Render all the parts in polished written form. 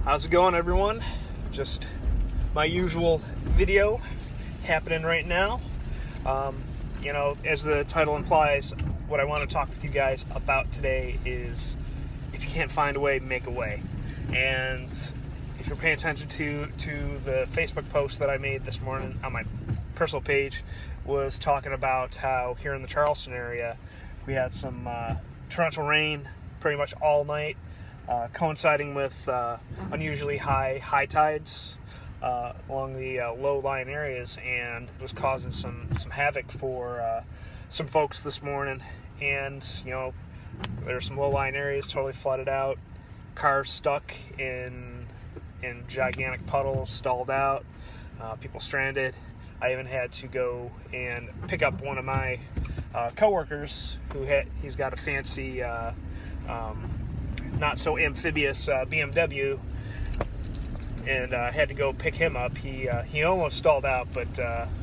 How's it going, everyone? Just my usual video happening right now. As the title implies, what I want to talk with you guys about today is if you can't find a way, make a way. And if you're paying attention to the Facebook post that I made this morning on my personal page, was talking about how here in the Charleston area we had some torrential rain pretty much all night, coinciding with unusually high tides along the low-lying areas, and it was causing some havoc for some folks this morning. And there are some low-lying areas totally flooded out, cars stuck in gigantic puddles, stalled out, people stranded. I even had to go and pick up one of my coworkers he's got a fancy not so amphibious BMW, and had to go pick him up. He almost stalled out, but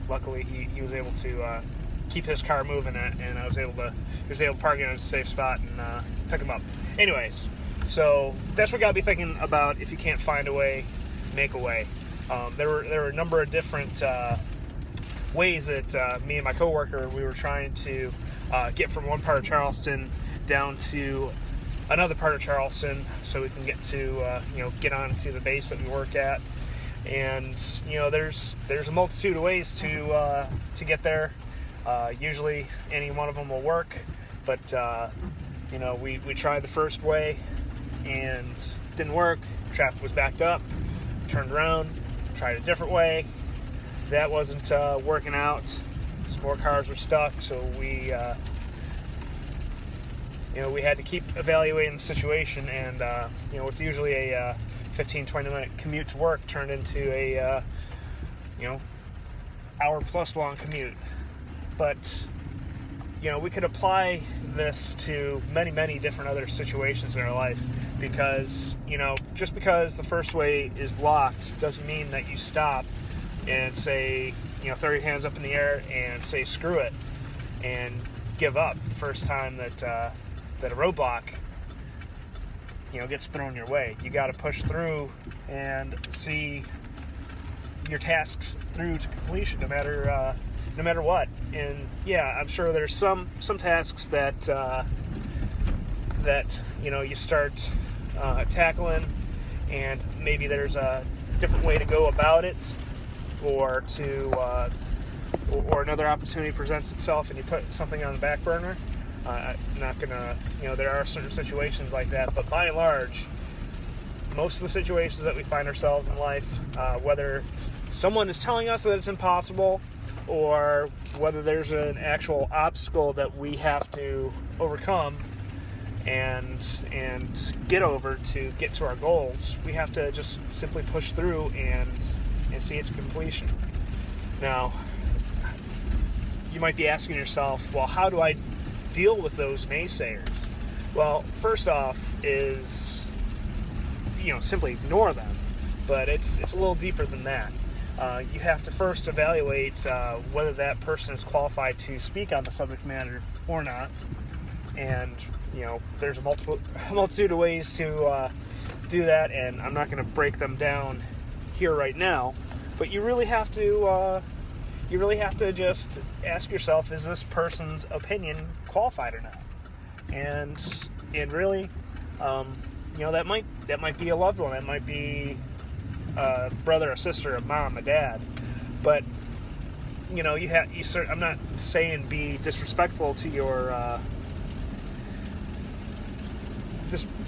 luckily he was able to keep his car moving, and he was able to park in a safe spot and pick him up. Anyways, so that's what got me thinking about if you can't find a way, make a way. There were a number of different ways that me and my coworker, we were trying to get from one part of Charleston down to another part of Charleston so we can get to get on to the base that we work at. And there's a multitude of ways to get there. Usually any one of them will work, but we tried the first way and didn't work. Traffic was backed up, turned around, tried a different way. That wasn't working out. Some more cars were stuck, so we had to keep evaluating the situation, and what's usually a 15-20 minute commute to work turned into a hour plus long commute. But we could apply this to many different other situations in our life, because just because the first way is blocked doesn't mean that you stop and say, throw your hands up in the air and say screw it and give up the first time that a roadblock gets thrown your way. You got to push through and see your tasks through to completion, no matter what. And yeah, I'm sure there's some tasks that you start tackling, and maybe there's a different way to go about it, or another opportunity presents itself and you put something on the back burner. Not gonna, there are certain situations like that, but by and large, most of the situations that we find ourselves in life, whether someone is telling us that it's impossible, or whether there's an actual obstacle that we have to overcome and get over to get to our goals, we have to just simply push through and see its completion. Now, you might be asking yourself, well, how do I deal with those naysayers? Well, first off is, simply ignore them. But it's a little deeper than that. You have to first evaluate whether that person is qualified to speak on the subject matter or not. And, there's a multitude of ways to do that, and I'm not going to break them down here right now. But you really have to just ask yourself, is this person's opinion qualified or not? And really, that might be a loved one, that might be a brother, a sister, a mom, a dad. But I'm not saying be disrespectful to your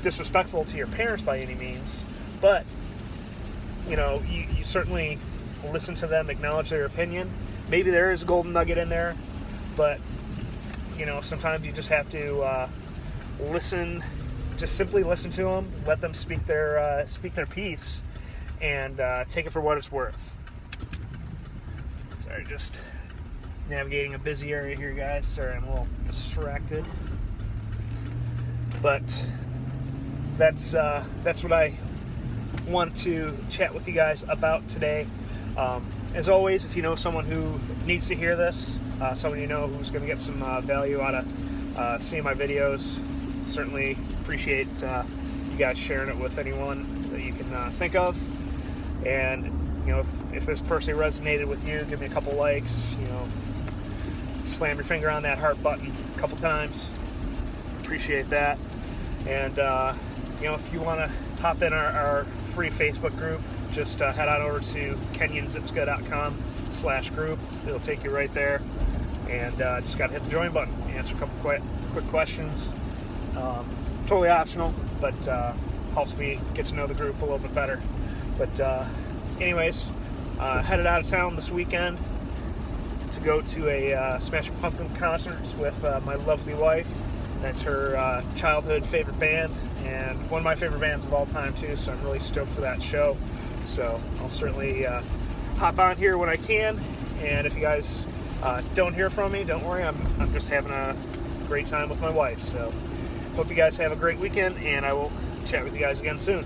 disrespectful to your parents by any means, but you certainly listen to them, acknowledge their opinion. Maybe there is a golden nugget in there, but sometimes you just have to listen, just simply listen to them, let them speak their piece, and take it for what it's worth. Sorry, just navigating a busy area here, guys. Sorry, I'm a little distracted, but that's what I want to chat with you guys about today. As always, if you know someone who needs to hear this, someone who's going to get some value out of seeing my videos, certainly appreciate you guys sharing it with anyone that you can think of. And if this personally resonated with you, give me a couple likes. Slam your finger on that heart button a couple times. Appreciate that. And if you want to hop in our free Facebook group, just head on over to kenyanzitska.com/group. It'll take you right there, and just got to hit the join button. Answer a couple quick questions. Totally optional, but helps me get to know the group a little bit better. But anyways, headed out of town this weekend to go to a Smashing Pumpkins concert with my lovely wife. That's her childhood favorite band, and one of my favorite bands of all time too, so I'm really stoked for that show. So I'll certainly hop on here when I can, and if you guys don't hear from me, don't worry, I'm just having a great time with my wife. So hope you guys have a great weekend, and I will chat with you guys again soon.